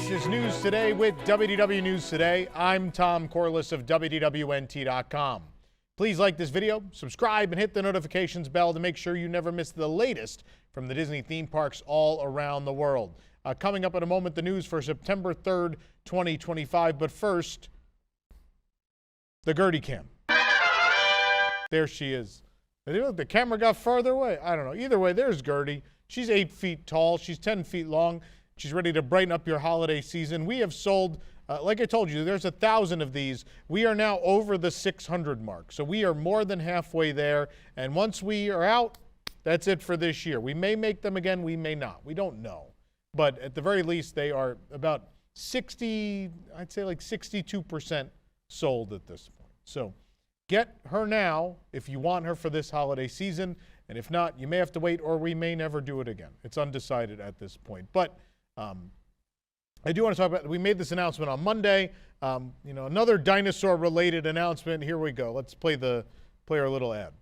This is News Today with WDW News Today. I'm Tom Corliss of WDWNT.com. Please like this video, subscribe, and hit the notifications bell to make sure you never miss the latest from the Disney theme parks all around the world. Coming up in a moment, the news for September 3rd, 2025. But first, the Gertie cam. There she is. The camera got farther away. I don't know. Either way, there's Gertie. She's 8 feet tall. She's 10 feet long. She's ready to brighten up your holiday season. We have sold, like I told you, there's 1,000 of these. We are now over the 600 mark. So we are more than halfway there. And once we are out, that's it for this year. We may make them again. We may not. We don't know. But at the very least, they are about 60, I'd say like 62% sold at this point. So get her now if you want her for this holiday season. And if not, you may have to wait, or we may never do it again. It's undecided at this point. But I do want to talk about, we made this announcement on Monday. Another dinosaur-related announcement. Here we go. Let's play our little ad.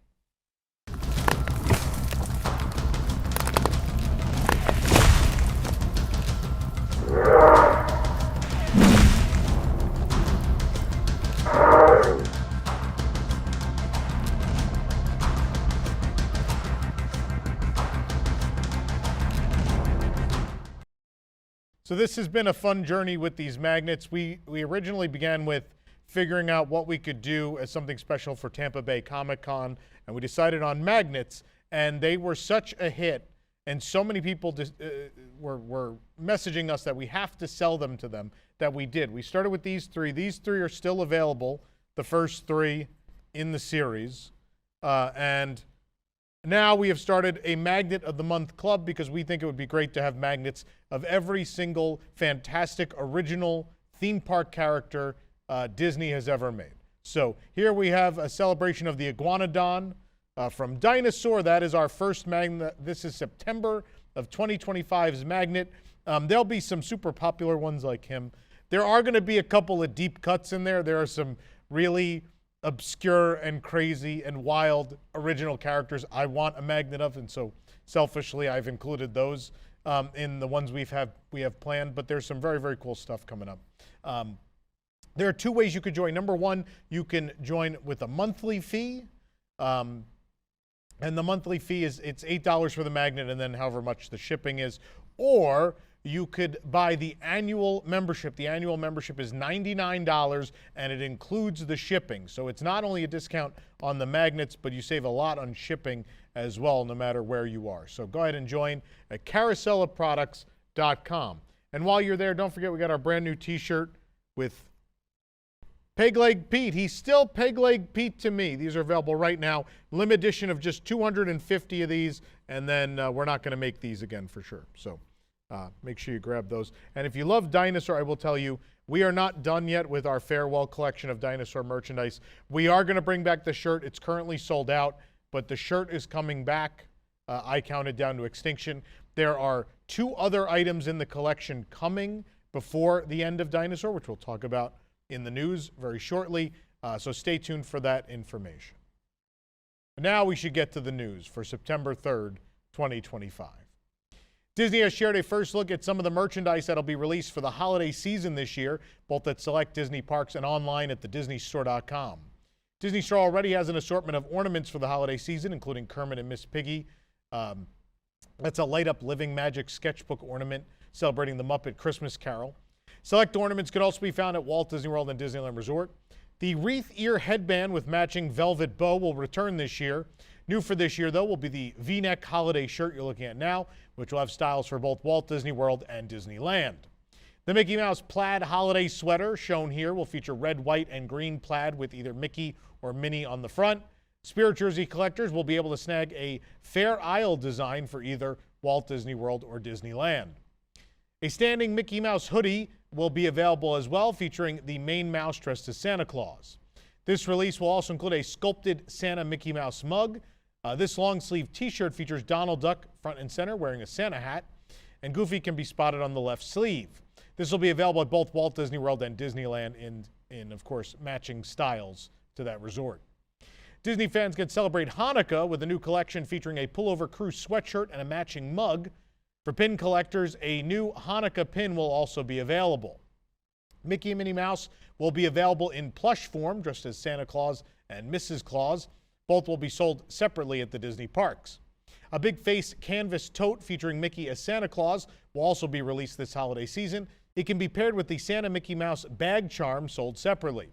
So this has been a fun journey with these magnets. We originally began with figuring out what we could do as something special for Tampa Bay Comic-Con, and we decided on magnets, and they were such a hit, and so many people were messaging us that we have to sell them to them, that we did. We started with these three. These three are still available, the first three in the series, and now we have started a Magnet of the Month club because we think it would be great to have magnets of every single fantastic original theme park character Disney has ever made. So here we have a celebration of the Iguanodon from Dinosaur. That is our first magnet. This is September of 2025's magnet. There'll be some super popular ones like him. There are going to be a couple of deep cuts in there. There are some really obscure and crazy and wild original characters I want a magnet of, and so selfishly I've included those in the ones we have planned. But there's some very, very cool stuff coming up. There are two ways you could join. Number one, you can join with a monthly fee, and the monthly fee is it's $8 for the magnet and then however much the shipping is, or you could buy the annual membership. The annual membership is $99, and it includes the shipping. So it's not only a discount on the magnets, but you save a lot on shipping as well, no matter where you are. So go ahead and join at carouselofproducts.com. And while you're there, don't forget we got our brand new t-shirt with Peg Leg Pete. He's still Peg Leg Pete to me. These are available right now. Limited edition of just 250 of these, and then we're not going to make these again for sure. So make sure you grab those. And if you love dinosaur, I will tell you, we are not done yet with our farewell collection of dinosaur merchandise. We are going to bring back the shirt. It's currently sold out, but the shirt is coming back. I counted down to extinction. There are 2 other items in the collection coming before the end of Dinosaur, which we'll talk about in the news very shortly. So stay tuned for that information. Now we should get to the news for September 3rd, 2025. Disney has shared a first look at some of the merchandise that'll be released for the holiday season this year, both at select Disney parks and online at thedisneystore.com. Disney Store already has an assortment of ornaments for the holiday season, including Kermit and Miss Piggy. That's a light-up Living Magic sketchbook ornament celebrating the Muppet Christmas Carol. Select ornaments could also be found at Walt Disney World and Disneyland Resort. The wreath ear headband with matching velvet bow will return this year. New for this year, though, will be the V-neck holiday shirt you're looking at now, which will have styles for both Walt Disney World and Disneyland. The Mickey Mouse plaid holiday sweater shown here will feature red, white, and green plaid with either Mickey or Minnie on the front. Spirit Jersey collectors will be able to snag a Fair Isle design for either Walt Disney World or Disneyland. A standing Mickey Mouse hoodie will be available as well, featuring the Maine Mouse dressed as Santa Claus. This release will also include a sculpted Santa Mickey Mouse mug. This long-sleeve t-shirt features Donald Duck front and center wearing a Santa hat, and Goofy can be spotted on the left sleeve. This will be available at both Walt Disney World and Disneyland in of course, matching styles to that resort. Disney fans can celebrate Hanukkah with a new collection featuring a pullover crew sweatshirt and a matching mug. For pin collectors, a new Hanukkah pin will also be available. Mickey and Minnie Mouse will be available in plush form, dressed as Santa Claus and Mrs. Claus. Both will be sold separately at the Disney parks. A big face canvas tote featuring Mickey as Santa Claus will also be released this holiday season. It can be paired with the Santa Mickey Mouse bag charm, sold separately.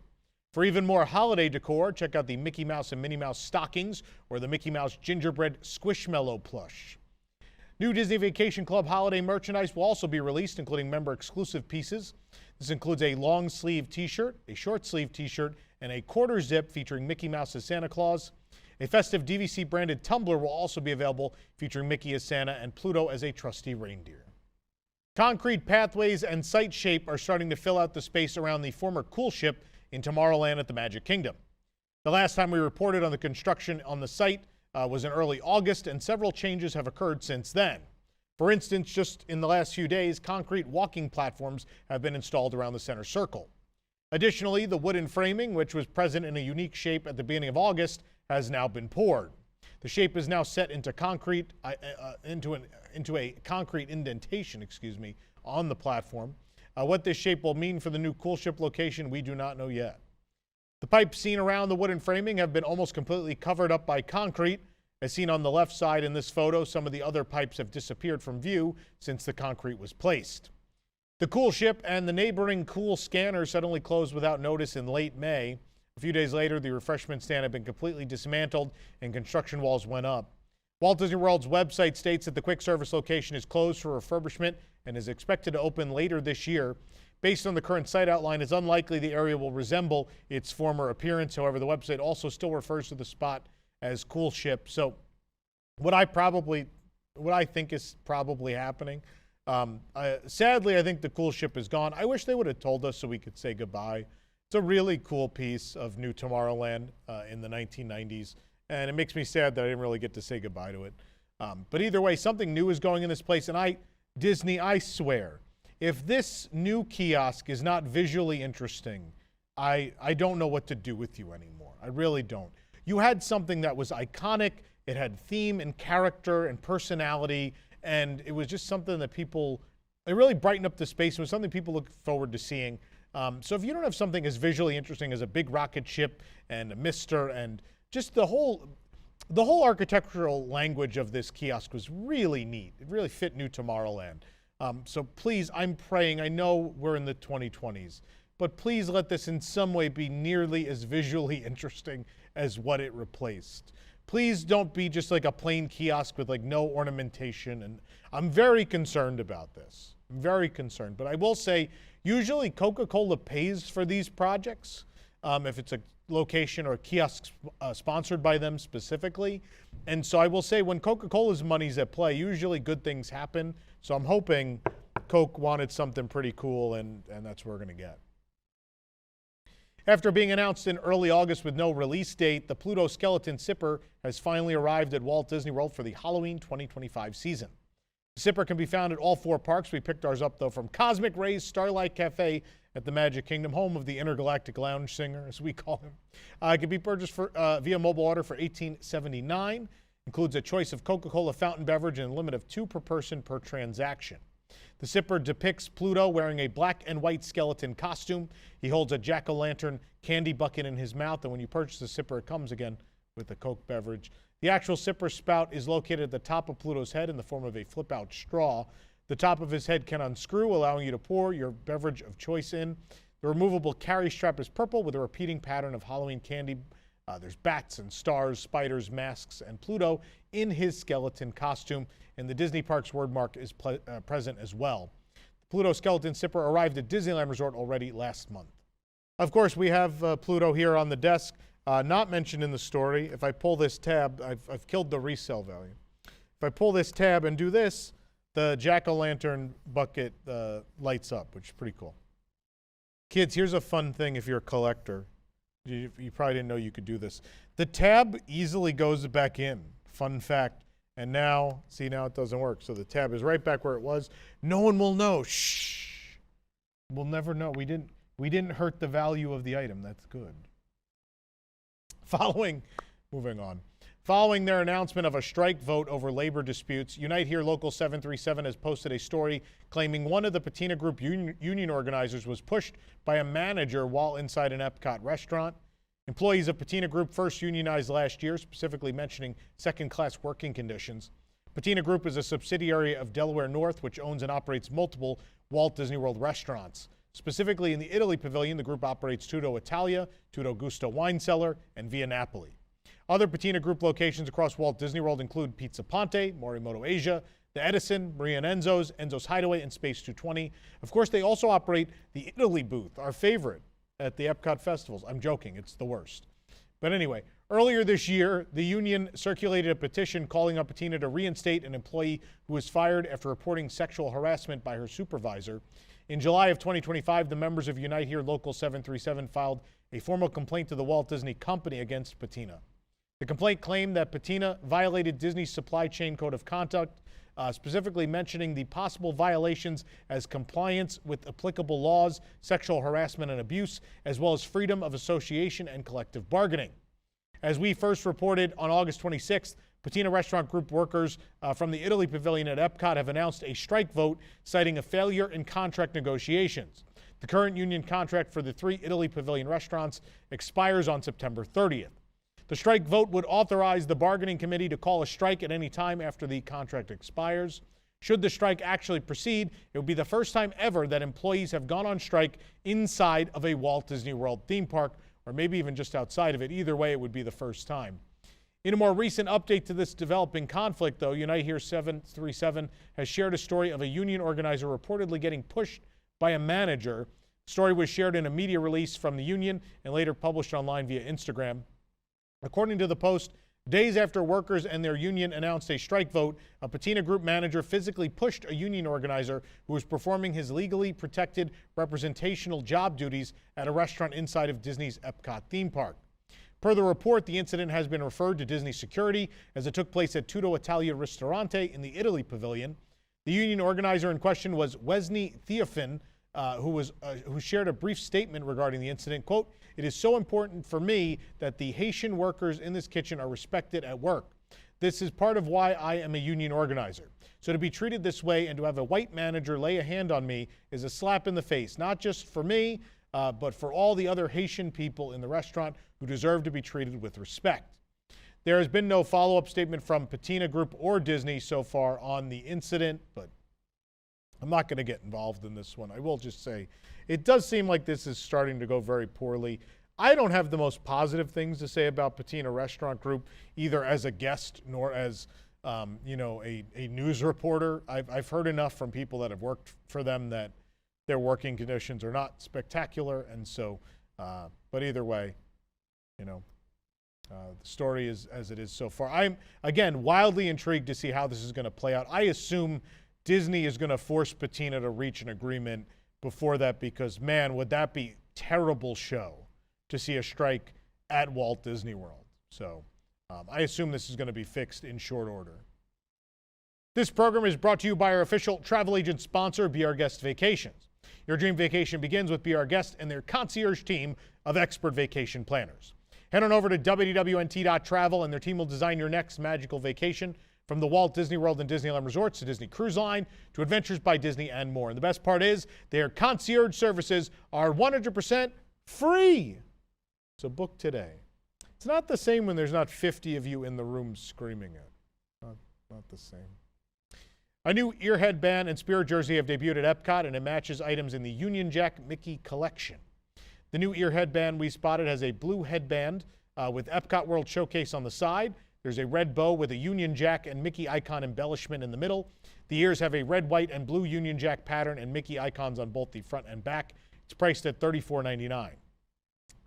For even more holiday decor, check out the Mickey Mouse and Minnie Mouse stockings or the Mickey Mouse gingerbread Squishmallow plush. New Disney Vacation Club holiday merchandise will also be released, including member-exclusive pieces. This includes a long-sleeve t-shirt, a short-sleeve t-shirt, and a quarter zip featuring Mickey Mouse as Santa Claus. A festive DVC-branded tumbler will also be available, featuring Mickey as Santa and Pluto as a trusty reindeer. Concrete pathways and site shape are starting to fill out the space around the former Cool Ship in Tomorrowland at the Magic Kingdom. The last time we reported on the construction on the site was in early August, and several changes have occurred since then. For instance, just in the last few days, concrete walking platforms have been installed around the center circle. Additionally, the wooden framing, which was present in a unique shape at the beginning of August, has now been poured. The shape is now set into concrete, into a concrete indentation, on the platform. What this shape will mean for the new Cool Ship location, we do not know yet. The pipes seen around the wooden framing have been almost completely covered up by concrete. As seen on the left side in this photo, some of the other pipes have disappeared from view since the concrete was placed. The Cool Ship and the neighboring Cool Scanner suddenly closed without notice in late May. A few days later, the refreshment stand had been completely dismantled and construction walls went up. Walt Disney World's website states that the quick service location is closed for refurbishment and is expected to open later this year. Based on the current site outline, it's unlikely the area will resemble its former appearance. However, the website also still refers to the spot as Cool Ship. So what I think is probably happening, sadly, I think the Cool Ship is gone. I wish they would have told us so we could say goodbye. It's a really cool piece of new Tomorrowland in the 1990s, and it makes me sad that I didn't really get to say goodbye to it. But either way, something new is going in this place, and Disney, I swear, if this new kiosk is not visually interesting, I don't know what to do with you anymore. I really don't. You had something that was iconic. It had theme and character and personality, and it was just something that it really brightened up the space. It was something people look forward to seeing. So if you don't have something as visually interesting as a big rocket ship and a mister and just the whole architectural language of this kiosk was really neat. It really fit new Tomorrowland. So please, I'm praying, I know we're in the 2020s, but please let this in some way be nearly as visually interesting as what it replaced. Please don't be just like a plain kiosk with like no ornamentation. And I'm very concerned about this. I'm very concerned. But I will say, usually Coca-Cola pays for these projects if it's a location or a kiosk sponsored by them specifically. And so I will say, when Coca-Cola's money's at play, usually good things happen. So I'm hoping Coke wanted something pretty cool, and that's what we're going to get. After being announced in early August with no release date, the Pluto Skeleton Sipper has finally arrived at Walt Disney World for the Halloween 2025 season. The Sipper can be found at all 4 parks. We picked ours up, though, from Cosmic Ray's Starlight Cafe at the Magic Kingdom, home of the Intergalactic Lounge Singer, as we call him. It can be purchased via mobile order for $18.79. Includes a choice of Coca-Cola fountain beverage and a limit of 2 per person per transaction. The Sipper depicts Pluto wearing a black and white skeleton costume. He holds a jack-o'-lantern candy bucket in his mouth, and when you purchase the Sipper, it comes again with a Coke beverage. The actual Sipper spout is located at the top of Pluto's head in the form of a flip-out straw. The top of his head can unscrew, allowing you to pour your beverage of choice in. The removable carry strap is purple with a repeating pattern of Halloween candy. There's bats and stars, spiders, masks, and Pluto in his skeleton costume. And the Disney Parks wordmark is present as well. The Pluto Skeleton Sipper arrived at Disneyland Resort already last month. Of course, we have Pluto here on the desk, not mentioned in the story. If I pull this tab, I've killed the resale value. If I pull this tab and do this, the jack-o'-lantern bucket lights up, which is pretty cool. Kids, here's a fun thing if you're a collector. You probably didn't know you could do this. The tab easily goes back in. Fun fact. And now, see, now it doesn't work. So the tab is right back where it was. No one will know. Shh. We'll never know. We didn't hurt the value of the item. That's good. Moving on. Following their announcement of a strike vote over labor disputes, Unite Here Local 737 has posted a story claiming one of the Patina Group union organizers was pushed by a manager while inside an EPCOT restaurant. Employees of Patina Group first unionized last year, specifically mentioning second-class working conditions. Patina Group is a subsidiary of Delaware North, which owns and operates multiple Walt Disney World restaurants. Specifically in the Italy Pavilion, the group operates Tutto Italia, Tutto Gusto Wine Cellar, and Via Napoli. Other Patina Group locations across Walt Disney World include Pizza Ponte, Morimoto Asia, the Edison, Maria and Enzo's, Enzo's Hideaway, and Space 220. Of course, they also operate the Italy booth, our favorite at the Epcot festivals. I'm joking, it's the worst. But anyway, earlier this year, the union circulated a petition calling on Patina to reinstate an employee who was fired after reporting sexual harassment by her supervisor. In July of 2025, the members of Unite Here Local 737 filed a formal complaint to the Walt Disney Company against Patina. The complaint claimed that Patina violated Disney's supply chain code of conduct, specifically mentioning the possible violations as compliance with applicable laws, sexual harassment and abuse, as well as freedom of association and collective bargaining. As we first reported on August 26th, Patina Restaurant Group workers from the Italy Pavilion at Epcot have announced a strike vote citing a failure in contract negotiations. The current union contract for the 3 Italy Pavilion restaurants expires on September 30th. The strike vote would authorize the bargaining committee to call a strike at any time after the contract expires. Should the strike actually proceed, it would be the first time ever that employees have gone on strike inside of a Walt Disney World theme park, or maybe even just outside of it. Either way, it would be the first time. In a more recent update to this developing conflict, though, Unite Here 737 has shared a story of a union organizer reportedly getting pushed by a manager. The story was shared in a media release from the union and later published online via Instagram. According to the Post, days after workers and their union announced a strike vote, a Patina Group manager physically pushed a union organizer who was performing his legally protected representational job duties at a restaurant inside of Disney's Epcot theme park. Per the report, the incident has been referred to Disney security as it took place at Tutto Italia Ristorante in the Italy Pavilion. The union organizer in question was Wesley Theophin, who shared a brief statement regarding the incident. Quote, "It is so important for me that the Haitian workers in this kitchen are respected at work. This is part of why I am a union organizer. So to be treated this way and to have a white manager lay a hand on me is a slap in the face, not just for me, but for all the other Haitian people in the restaurant who deserve to be treated with respect." There has been no follow-up statement from Patina Group or Disney so far on the incident, but I'm not going to get involved in this one. I will just say it does seem like this is starting to go very poorly. I don't have the most positive things to say about Patina Restaurant Group, either as a guest nor as a news reporter. I've heard enough from people that have worked for them that their working conditions are not spectacular, and so, but either way, the story is as it is so far. I'm, again, wildly intrigued to see how this is going to play out. I assume Disney is going to force Patina to reach an agreement before that, because, man, would that be terrible show to see a strike at Walt Disney World. So I assume this is going to be fixed in short order. This program is brought to you by our official travel agent sponsor, Be Our Guest Vacations. Your dream vacation begins with Be Our Guest and their concierge team of expert vacation planners. Head on over to wwnt.travel and their team will design your next magical vacation, from the Walt Disney World and Disneyland Resorts to Disney Cruise Line to Adventures by Disney and more. And the best part is their concierge services are 100% free. So book today. It's not the same when there's not 50 of you in the room screaming it. Not the same. A new ear headband and spirit jersey have debuted at Epcot, and it matches items in the Union Jack Mickey collection. The new ear headband we spotted has a blue headband with Epcot World Showcase on the side. There's a red bow with a Union Jack and Mickey icon embellishment in the middle. The ears have a red, white, and blue Union Jack pattern and Mickey icons on both the front and back. It's priced at $34.99.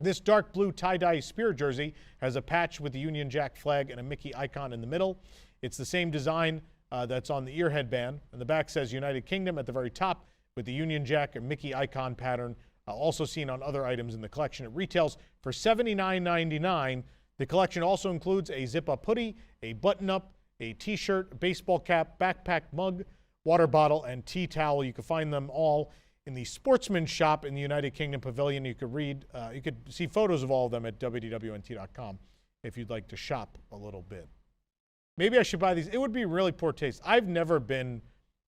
This dark blue tie-dye spirit jersey has a patch with the Union Jack flag and a Mickey icon in the middle. It's the same design that's on the ear headband, and the back says United Kingdom at the very top with the Union Jack and Mickey icon pattern, also seen on other items in the collection. It retails for $79.99. The collection also includes a zip-up hoodie, a button-up, a t-shirt, baseball cap, backpack, mug, water bottle, and tea towel. You can find them all in the Sportsman Shop in the United Kingdom Pavilion. You could see photos of all of them at wwnt.com if you'd like to shop a little bit. Maybe I should buy these. It would be really poor taste. I've never been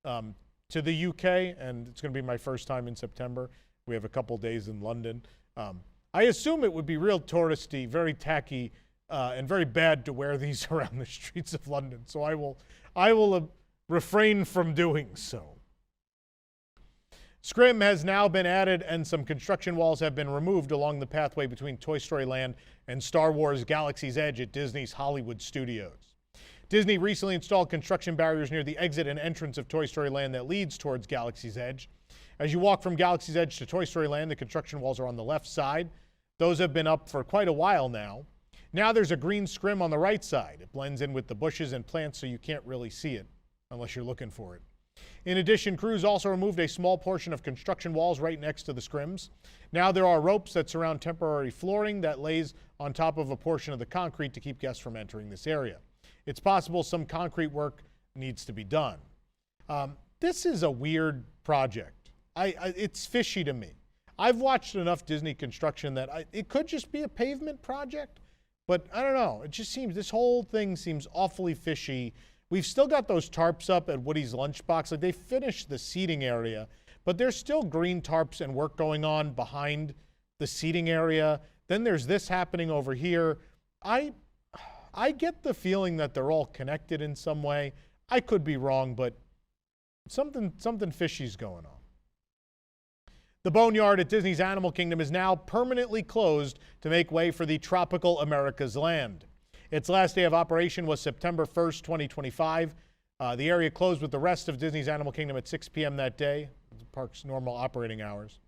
to the UK, and it's going to be my first time in September. We have a couple days in London. I assume it would be real touristy, very tacky, and very bad to wear these around the streets of London. So I will refrain from doing so. Scrim has now been added, and some construction walls have been removed along the pathway between Toy Story Land and Star Wars Galaxy's Edge at Disney's Hollywood Studios. Disney recently installed construction barriers near the exit and entrance of Toy Story Land that leads towards Galaxy's Edge. As you walk from Galaxy's Edge to Toy Story Land, the construction walls are on the left side. Those have been up for quite a while now. Now there's a green scrim on the right side. It blends in with the bushes and plants, so you can't really see it unless you're looking for it. In addition, crews also removed a small portion of construction walls right next to the scrims. Now there are ropes that surround temporary flooring that lays on top of a portion of the concrete to keep guests from entering this area. It's possible some concrete work needs to be done. This is a weird project. It's fishy to me. I've watched enough Disney construction that it could just be a pavement project, but I don't know. It just seems, this whole thing seems awfully fishy. We've still got those tarps up at Woody's Lunchbox. Like, they finished the seating area, but there's still green tarps and work going on behind the seating area. Then there's this happening over here. I get the feeling that they're all connected in some way. I could be wrong, but something fishy's going on. The Boneyard at Disney's Animal Kingdom is now permanently closed to make way for the Tropical America's Land. Its last day of operation was September 1st, 2025. The area closed with the rest of Disney's Animal Kingdom at 6 p.m. that day, the park's normal operating hours.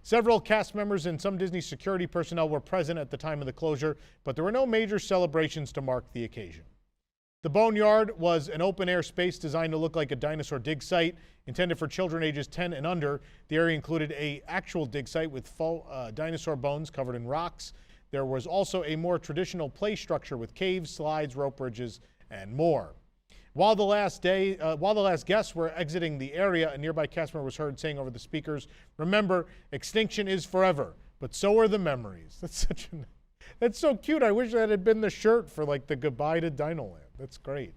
Several cast members and some Disney security personnel were present at the time of the closure, but there were no major celebrations to mark the occasion. The Boneyard was an open-air space designed to look like a dinosaur dig site, intended for children ages 10 and under. The area included an actual dig site with faux dinosaur bones covered in rocks. There was also a more traditional play structure with caves, slides, rope bridges, and more. While the last guests were exiting the area, a nearby cast member was heard saying over the speakers, "Remember, extinction is forever, but so are the memories." That's so cute. I wish that had been the shirt for like the goodbye to DinoLand. That's great.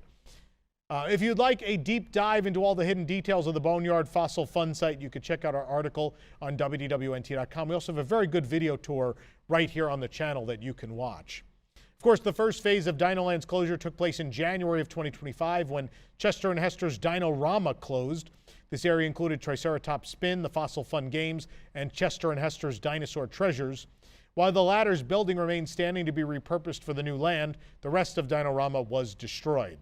If you'd like a deep dive into all the hidden details of the Boneyard Fossil Fun site, you could check out our article on WDWNT.com. We also have a very good video tour right here on the channel that you can watch. Of course, the first phase of DinoLand's closure took place in January of 2025 when Chester and Hester's Dinorama closed. This area included Triceratops Spin, the Fossil Fun Games, and Chester and Hester's Dinosaur Treasures. While the latter's building remained standing to be repurposed for the new land, the rest of Dinorama was destroyed.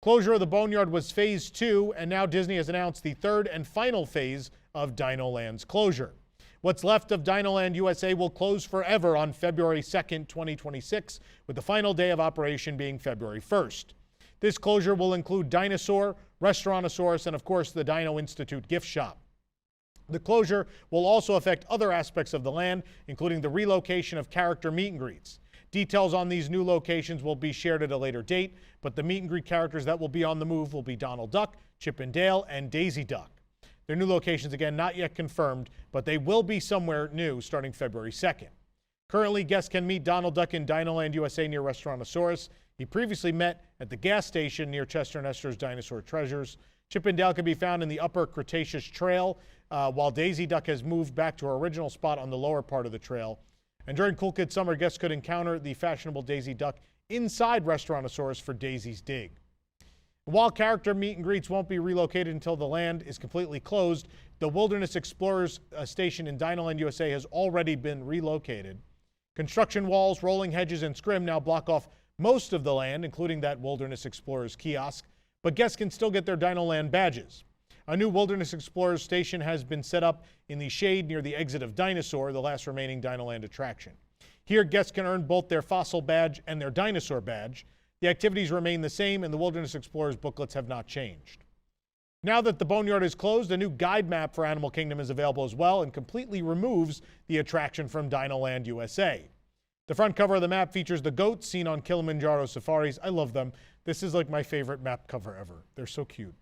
Closure of the Boneyard was phase 2, and now Disney has announced the third and final phase of DinoLand's closure. What's left of DinoLand USA will close forever on February 2nd, 2026, with the final day of operation being February 1st. This closure will include Dinosaur, Restaurantosaurus, and of course the Dino Institute gift shop. The closure will also affect other aspects of the land, including the relocation of character meet and greets. Details on these new locations will be shared at a later date, but the meet and greet characters that will be on the move will be Donald Duck, Chip and Dale, and Daisy Duck. Their new locations, again, not yet confirmed, but they will be somewhere new starting February 2nd. Currently, guests can meet Donald Duck in DinoLand USA near Restaurantosaurus. He previously met at the gas station near Chester and Hester's Dinosaur Treasures. Chip and Dale can be found in the Upper Cretaceous Trail, while Daisy Duck has moved back to her original spot on the lower part of the trail. And during Cool Kids Summer, guests could encounter the fashionable Daisy Duck inside Restaurantosaurus for Daisy's Dig. While character meet and greets won't be relocated until the land is completely closed, the Wilderness Explorers station in DinoLand USA has already been relocated. Construction walls, rolling hedges, and scrim now block off most of the land, including that Wilderness Explorers kiosk, but guests can still get their DinoLand badges. A new Wilderness Explorers station has been set up in the shade near the exit of Dinosaur, the last remaining DinoLand attraction. Here, guests can earn both their fossil badge and their dinosaur badge. The activities remain the same, and the Wilderness Explorers booklets have not changed. Now that the Boneyard is closed, a new guide map for Animal Kingdom is available as well and completely removes the attraction from DinoLand USA. The front cover of the map features the goats seen on Kilimanjaro safaris. I love them. This is like my favorite map cover ever. They're so cute.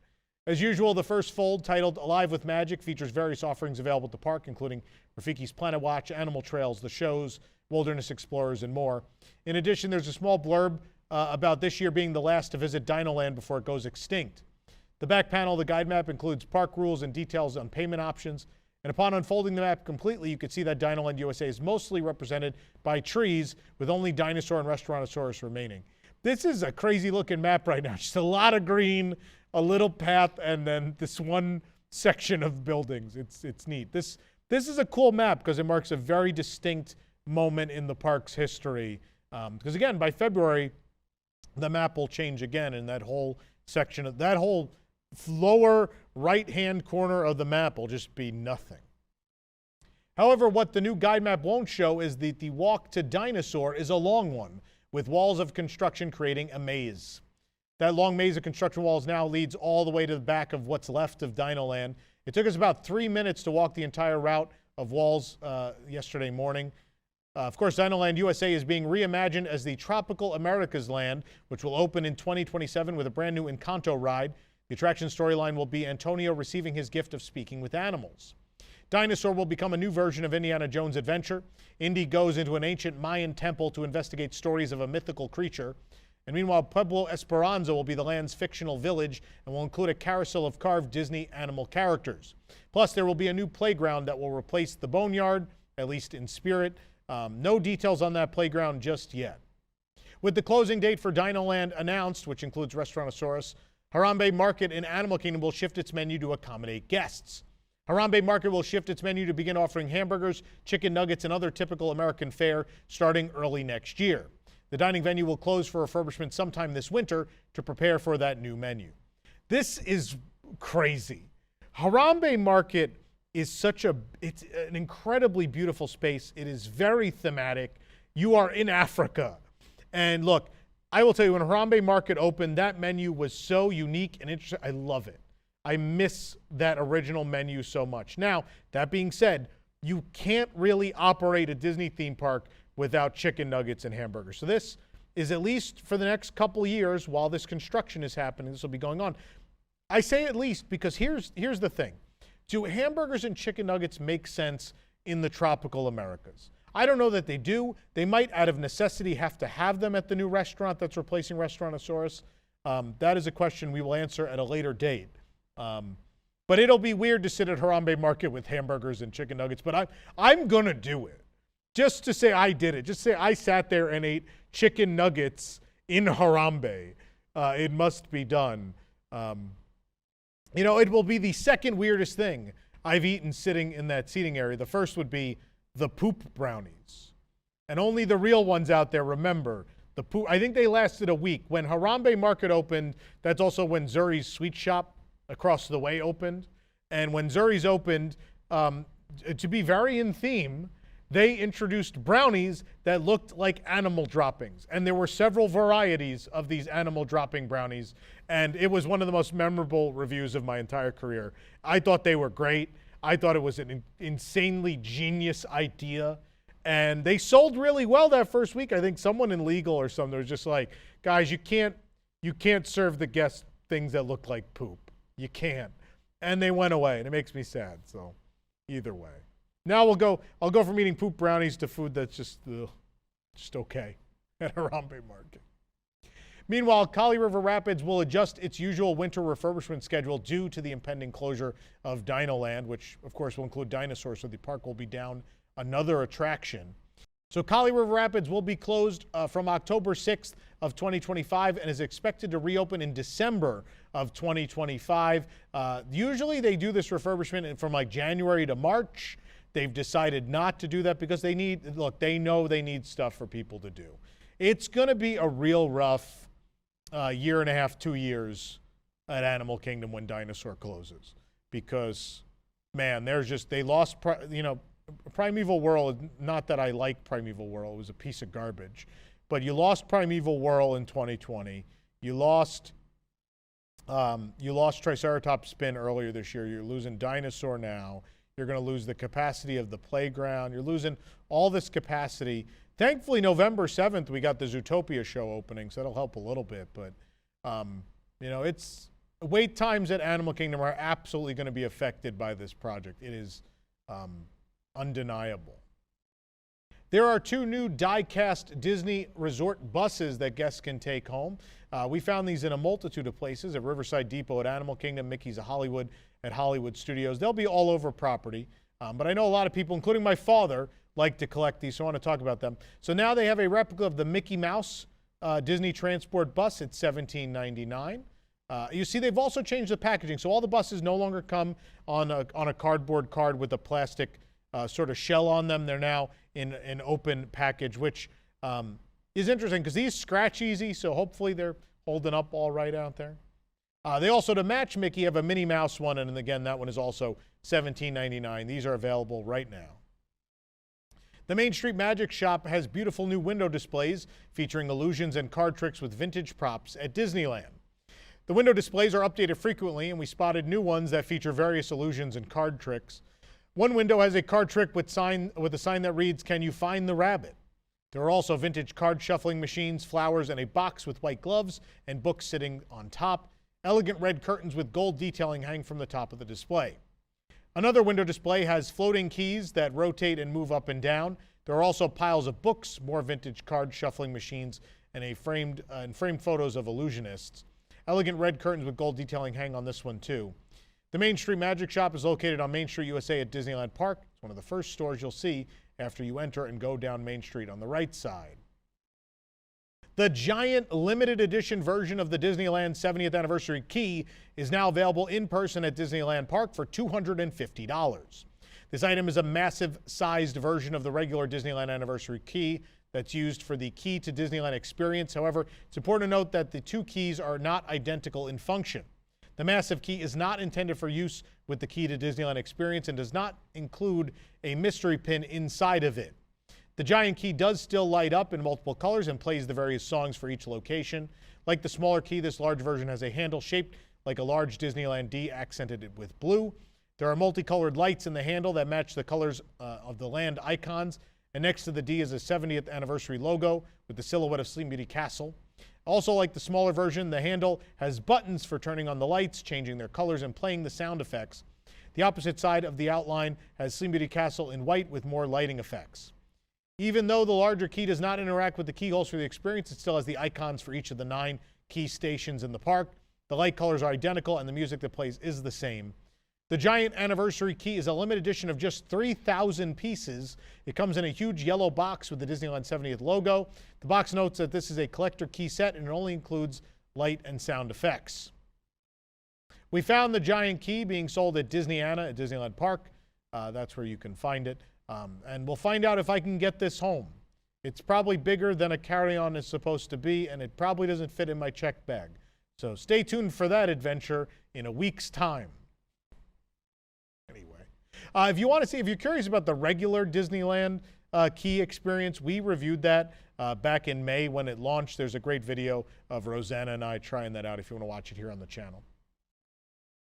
As usual, the first fold, titled Alive with Magic, features various offerings available at the park, including Rafiki's Planet Watch, Animal Trails, the shows, Wilderness Explorers, and more. In addition, there's a small blurb about this year being the last to visit DinoLand before it goes extinct. The back panel of the guide map includes park rules and details on payment options. And upon unfolding the map completely, you can see that DinoLand USA is mostly represented by trees, with only Dinosaur and Restaurantosaurus remaining. This is a crazy looking map right now. Just a lot of green, a little path, and then this one section of buildings. It's neat. This is a cool map because it marks a very distinct moment in the park's history. Because again, by February, the map will change again, and that whole section of that whole lower right-hand corner of the map will just be nothing. However, what the new guide map won't show is that the walk to Dinosaur is a long one, with walls of construction creating a maze. That long maze of construction walls now leads all the way to the back of what's left of DinoLand. It took us about 3 minutes to walk the entire route of walls yesterday morning. Of course, DinoLand USA is being reimagined as the Tropical Americas Land, which will open in 2027 with a brand new Encanto ride. The attraction storyline will be Antonio receiving his gift of speaking with animals. Dinosaur will become a new version of Indiana Jones' adventure. Indy goes into an ancient Mayan temple to investigate stories of a mythical creature. And meanwhile, Pueblo Esperanza will be the land's fictional village and will include a carousel of carved Disney animal characters. Plus, there will be a new playground that will replace the Boneyard, at least in spirit. No details on that playground just yet. With the closing date for DinoLand announced, which includes Restaurantosaurus, Harambe Market in Animal Kingdom will shift its menu to accommodate guests. Harambe Market will shift its menu to begin offering hamburgers, chicken nuggets, and other typical American fare starting early next year. The dining venue will close for refurbishment sometime this winter to prepare for that new menu. This is crazy. Harambe Market is it's an incredibly beautiful space. It is very thematic. You are in Africa. And look, I will tell you, when Harambe Market opened, that menu was so unique and interesting. I love it. I miss that original menu so much. Now, that being said, you can't really operate a Disney theme park without chicken nuggets and hamburgers. So this is, at least for the next couple of years, while this construction is happening, this will be going on. I say at least because here's the thing. Do hamburgers and chicken nuggets make sense in the tropical Americas? I don't know that they do. They might, out of necessity, have to have them at the new restaurant that's replacing Restaurantosaurus. That is a question we will answer at a later date. But it'll be weird to sit at Harambe Market with hamburgers and chicken nuggets, but I'm going to do it. Just to say I did it. Just say I sat there and ate chicken nuggets in Harambe. It must be done. You know, it will be the second weirdest thing I've eaten sitting in that seating area. The first would be the poop brownies. And only the real ones out there remember the poop. I think they lasted a week. When Harambe Market opened, that's also when Zuri's Sweet Shop across the way opened. And when Zuri's opened, to be very in theme, they introduced brownies that looked like animal droppings. And there were several varieties of these animal dropping brownies. And it was one of the most memorable reviews of my entire career. I thought they were great. I thought it was an insanely genius idea. And they sold really well that first week. I think someone in legal or something was just like, guys, you can't serve the guests things that look like poop. You can't. And they went away, and it makes me sad. So either way. Now I'll go from eating poop brownies to food that's just okay at Harambe Market. Meanwhile, Kali River Rapids will adjust its usual winter refurbishment schedule due to the impending closure of DinoLand, which of course will include dinosaurs, so the park will be down another attraction. So Kali River Rapids will be closed from October 6th of 2025 and is expected to reopen in December of 2025. Usually they do this refurbishment from like January to March. They've decided not to do that because they know they need stuff for people to do. It's going to be a real rough year and a half, 2 years at Animal Kingdom when Dinosaur closes. Because, man, they lost, Primeval World. Not that I like Primeval World. It was a piece of garbage. But you lost Primeval World in 2020. You lost Triceratops Spin earlier this year. You're losing Dinosaur now. You're going to lose the capacity of the playground. You're losing all this capacity. Thankfully, November 7th, we got the Zootopia show opening, so that'll help a little bit. But, wait times at Animal Kingdom are absolutely going to be affected by this project. It is undeniable. There are 2 new die-cast Disney Resort buses that guests can take home. We found these in a multitude of places, at Riverside Depot at Animal Kingdom, Mickey's of Hollywood at Hollywood Studios. They'll be all over property, but I know a lot of people, including my father, like to collect these, so I want to talk about them. So now they have a replica of the Mickey Mouse Disney Transport bus at $17.99. You see, they've also changed the packaging, so all the buses no longer come on a cardboard card with a plastic sort of shell on them. They're now in an open package, which is interesting because these scratch easy, so hopefully they're holding up all right out there. They also, to match Mickey, have a Minnie Mouse one, and again, that one is also $17.99. These are available right now. The Main Street Magic Shop has beautiful new window displays featuring illusions and card tricks with vintage props at Disneyland. The window displays are updated frequently, and we spotted new ones that feature various illusions and card tricks. One window has a card trick with a sign that reads, "Can you find the rabbit?" There are also vintage card shuffling machines, flowers, and a box with white gloves and books sitting on top. Elegant red curtains with gold detailing hang from the top of the display. Another window display has floating keys that rotate and move up and down. There are also piles of books, more vintage card shuffling machines, and framed photos of illusionists. Elegant red curtains with gold detailing hang on this one too. The Main Street Magic Shop is located on Main Street, USA at Disneyland Park. It's one of the first stores you'll see after you enter and go down Main Street on the right side. The giant limited edition version of the Disneyland 70th Anniversary Key is now available in person at Disneyland Park for $250. This item is a massive sized version of the regular Disneyland Anniversary Key that's used for the Key to Disneyland experience. However, it's important to note that the 2 keys are not identical in function. The massive key is not intended for use with the Key to Disneyland experience and does not include a mystery pin inside of it. The giant key does still light up in multiple colors and plays the various songs for each location. Like the smaller key, this large version has a handle shaped like a large Disneyland D accented with blue. There are multicolored lights in the handle that match the colors of the land icons, and next to the D is a 70th anniversary logo with the silhouette of Sleeping Beauty Castle. Also, like the smaller version, the handle has buttons for turning on the lights, changing their colors, and playing the sound effects. The opposite side of the outline has Sleeping Beauty Castle in white with more lighting effects. Even though the larger key does not interact with the keyholes for the experience, it still has the icons for each of the 9 key stations in the park. The light colors are identical and the music that plays is the same. The giant anniversary key is a limited edition of just 3,000 pieces. It comes in a huge yellow box with the Disneyland 70th logo. The box notes that this is a collector key set and it only includes light and sound effects. We found the giant key being sold at Disneyana at Disneyland Park. That's where you can find it. And we'll find out if I can get this home. It's probably bigger than a carry-on is supposed to be, and it probably doesn't fit in my check bag. So stay tuned for that adventure in a week's time. Anyway, if you're curious about the regular Disneyland key experience, we reviewed that back in May when it launched. There's a great video of Rosanna and I trying that out if you want to watch it here on the channel.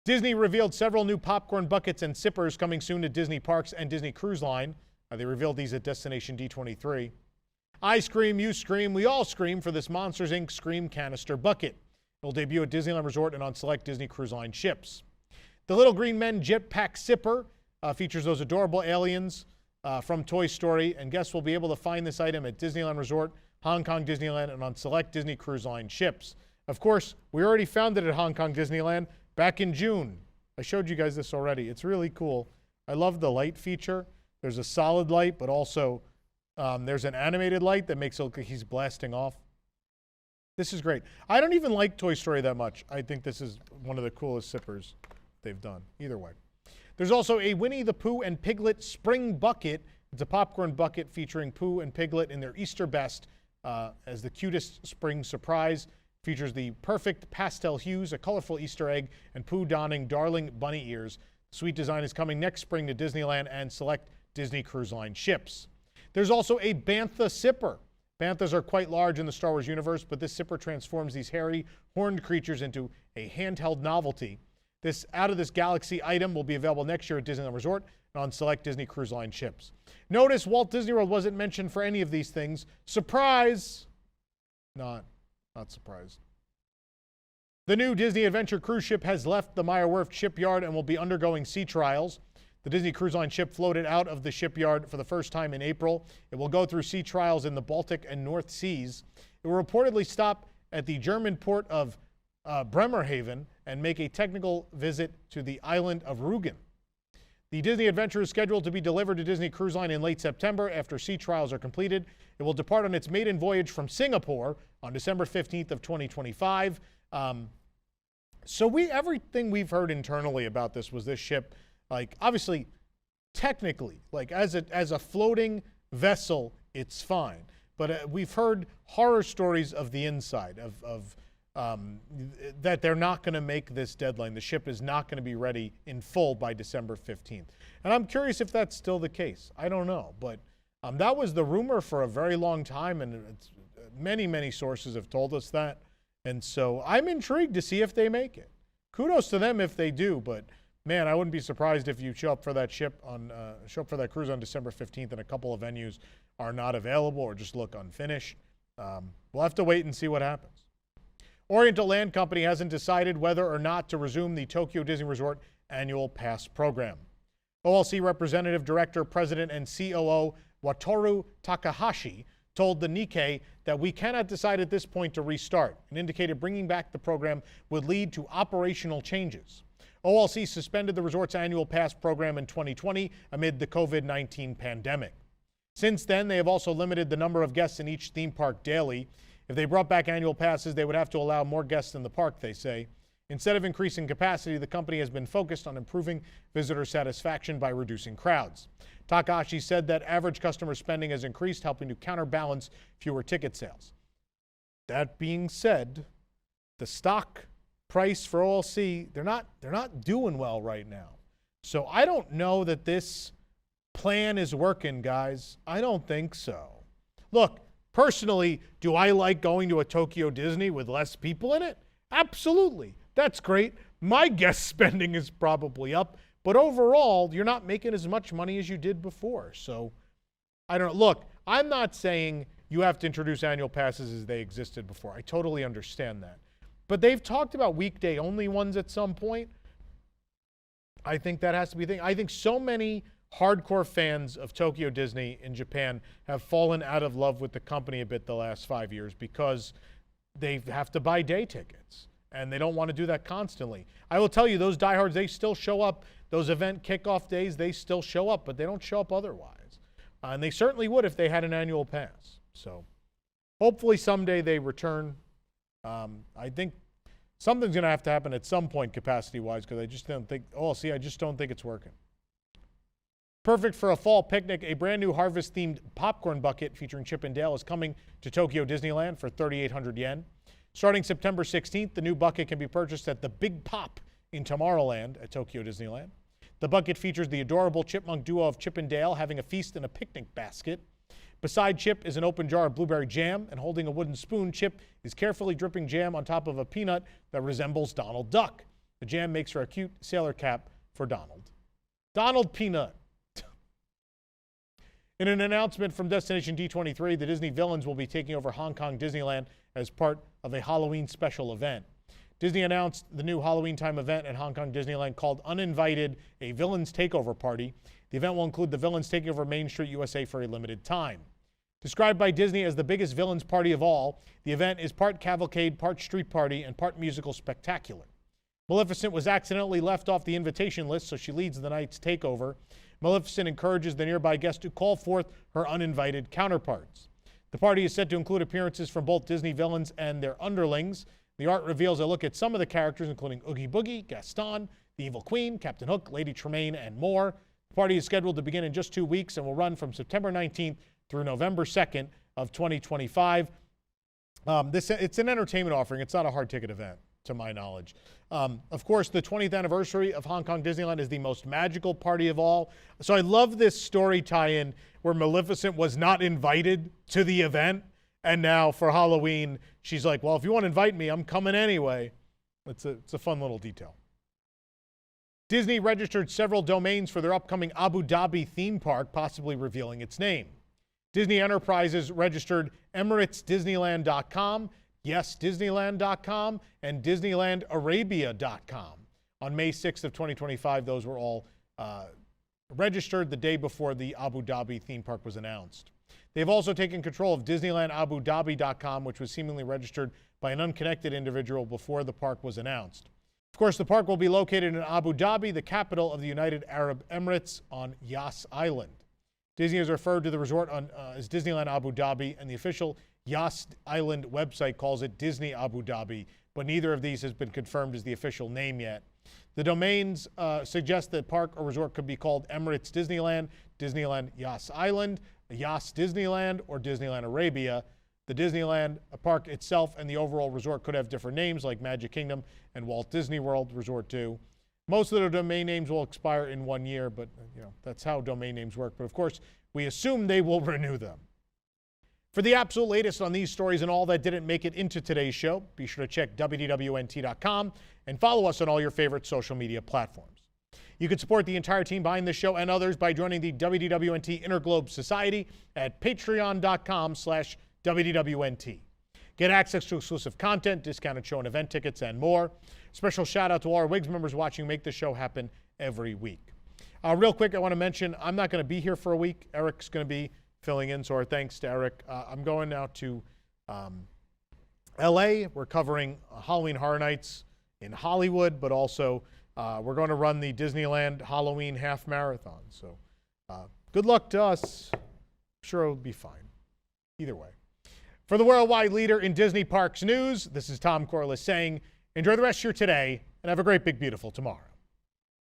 Disney revealed several new popcorn buckets and sippers coming soon to Disney Parks and Disney Cruise Line. They revealed these at Destination D23. I scream, you scream, we all scream for this Monsters, Inc. Scream canister bucket. It will debut at Disneyland Resort and on select Disney Cruise Line ships. The Little Green Men Jetpack Sipper features those adorable aliens from Toy Story, and guests will be able to find this item at Disneyland Resort, Hong Kong Disneyland, and on select Disney Cruise Line ships. Of course, we already found it at Hong Kong Disneyland back in June. I showed you guys this already. It's really cool. I love the light feature. There's a solid light, but also there's an animated light that makes it look like he's blasting off. This is great. I don't even like Toy Story that much. I think this is one of the coolest sippers they've done. Either way. There's also a Winnie the Pooh and Piglet Spring Bucket. It's a popcorn bucket featuring Pooh and Piglet in their Easter best as the cutest spring surprise. Features the perfect pastel hues, a colorful Easter egg, and Pooh donning darling bunny ears. The sweet design is coming next spring to Disneyland and select Disney Cruise Line ships. There's also a Bantha Sipper. Banthas are quite large in the Star Wars universe, but this sipper transforms these hairy, horned creatures into a handheld novelty. This out-of-this-galaxy item will be available next year at Disneyland Resort and on select Disney Cruise Line ships. Notice Walt Disney World wasn't mentioned for any of these things. Surprise! Not surprised. The new Disney Adventure cruise ship has left the Meyer Werft shipyard and will be undergoing sea trials. The Disney Cruise Line ship floated out of the shipyard for the first time in April. It will go through sea trials in the Baltic and North Seas. It will reportedly stop at the German port of Bremerhaven and make a technical visit to the island of Rügen. The Disney Adventure is scheduled to be delivered to Disney Cruise Line in late September after sea trials are completed. It will depart on its maiden voyage from Singapore on December 15th of 2025. So everything we've heard internally about this was this ship, like, obviously, technically, like as a floating vessel, it's fine. But we've heard horror stories of the inside, that they're not going to make this deadline. The ship is not going to be ready in full by December 15th. And I'm curious if that's still the case. I don't know. But that was the rumor for a very long time, and many sources have told us that. And so I'm intrigued to see if they make it. Kudos to them if they do, but man, I wouldn't be surprised if you show up for that show up for that cruise on December 15th and a couple of venues are not available or just look unfinished. We'll have to wait and see what happens. Oriental Land Company hasn't decided whether or not to resume the Tokyo Disney Resort annual pass program. OLC Representative Director, President, and COO Wataru Takahashi told the Nikkei that we cannot decide at this point to restart and indicated bringing back the program would lead to operational changes. OLC suspended the resort's annual pass program in 2020 amid the COVID-19 pandemic. Since then, they have also limited the number of guests in each theme park daily. If they brought back annual passes, they would have to allow more guests in the park, they say. Instead of increasing capacity, the company has been focused on improving visitor satisfaction by reducing crowds. Takahashi said that average customer spending has increased, helping to counterbalance fewer ticket sales. That being said, the stock price for OLC, they're not doing well right now. So I don't know that this plan is working, guys. I don't think so. Look, personally, do I like going to a Tokyo Disney with less people in it? Absolutely. That's great. My guest spending is probably up, but overall, you're not making as much money as you did before. So I don't know. Look, I'm not saying you have to introduce annual passes as they existed before. I totally understand that. But they've talked about weekday only ones at some point. I think that has to be the thing. I think so many hardcore fans of Tokyo Disney in Japan have fallen out of love with the company a bit the last 5 years because they have to buy day tickets. And they don't want to do that constantly. I will tell you, those diehards, they still show up. Those event kickoff days, they still show up, but they don't show up otherwise. And they certainly would if they had an annual pass. So hopefully someday they return. I think something's going to have to happen at some point capacity-wise because I just don't think, I just don't think it's working. Perfect for a fall picnic, a brand new harvest-themed popcorn bucket featuring Chip and Dale is coming to Tokyo Disneyland for 3,800 yen. Starting September 16th, the new bucket can be purchased at the Big Pop in Tomorrowland at Tokyo Disneyland. The bucket features the adorable chipmunk duo of Chip and Dale having a feast in a picnic basket. Beside Chip is an open jar of blueberry jam, and holding a wooden spoon, Chip is carefully dripping jam on top of a peanut that resembles Donald Duck. The jam makes for a cute sailor cap for Donald. Donald Peanut. In an announcement from Destination D23, the Disney villains will be taking over Hong Kong Disneyland as part of a Halloween special event. Disney announced the new Halloween time event at Hong Kong Disneyland called Uninvited, a Villains Takeover Party. The event will include the villains taking over Main Street, USA for a limited time. Described by Disney as the biggest villains party of all, the event is part cavalcade, part street party, and part musical spectacular. Maleficent was accidentally left off the invitation list, so she leads the night's takeover. Maleficent encourages the nearby guests to call forth her uninvited counterparts. The party is set to include appearances from both Disney villains and their underlings. The art reveals a look at some of the characters, including Oogie Boogie, Gaston, the Evil Queen, Captain Hook, Lady Tremaine, and more. The party is scheduled to begin in just 2 weeks and will run from September 19th through November 2nd of 2025. It's an entertainment offering. It's not a hard ticket event, to my knowledge. Of course, the 20th anniversary of Hong Kong Disneyland is the most magical party of all. So I love this story tie-in where Maleficent was not invited to the event. And now for Halloween, she's like, well, if you want to invite me, I'm coming anyway. It's a fun little detail. Disney registered several domains for their upcoming Abu Dhabi theme park, possibly revealing its name. Disney Enterprises registered EmiratesDisneyland.com, YesDisneyland.com and DisneylandArabia.com. On May 6th of 2025, those were all registered the day before the Abu Dhabi theme park was announced. They've also taken control of DisneylandAbuDhabi.com, which was seemingly registered by an unconnected individual before the park was announced. Of course, the park will be located in Abu Dhabi, the capital of the United Arab Emirates, on Yas Island. Disney has referred to the resort as Disneyland Abu Dhabi, and the official Yas Island website calls it Disney Abu Dhabi, but neither of these has been confirmed as the official name yet. The domains suggest that park or resort could be called Emirates Disneyland, Disneyland Yas Island, Yas Disneyland, or Disneyland Arabia. The Disneyland park itself and the overall resort could have different names like Magic Kingdom and Walt Disney World Resort 2. Most of the domain names will expire in 1 year, but that's how domain names work. But of course, we assume they will renew them. For the absolute latest on these stories and all that didn't make it into today's show, be sure to check WDWNT.com and follow us on all your favorite social media platforms. You can support the entire team behind this show and others by joining the WDWNT Interglobe Society at patreon.com/WDWNT. Get access to exclusive content, discounted show and event tickets, and more. Special shout out to all our WIGS members watching who make this show happen every week. Real quick, I want to mention I'm not going to be here for a week. Eric's going to be filling in, so our thanks to Eric. I'm going now to LA. We're covering Halloween Horror Nights in Hollywood, but also we're going to run the Disneyland Halloween Half Marathon. So good luck to us. I'm sure it'll be fine. Either way. For the worldwide leader in Disney Parks news, this is Tom Corliss saying, enjoy the rest of your today and have a great, big, beautiful tomorrow.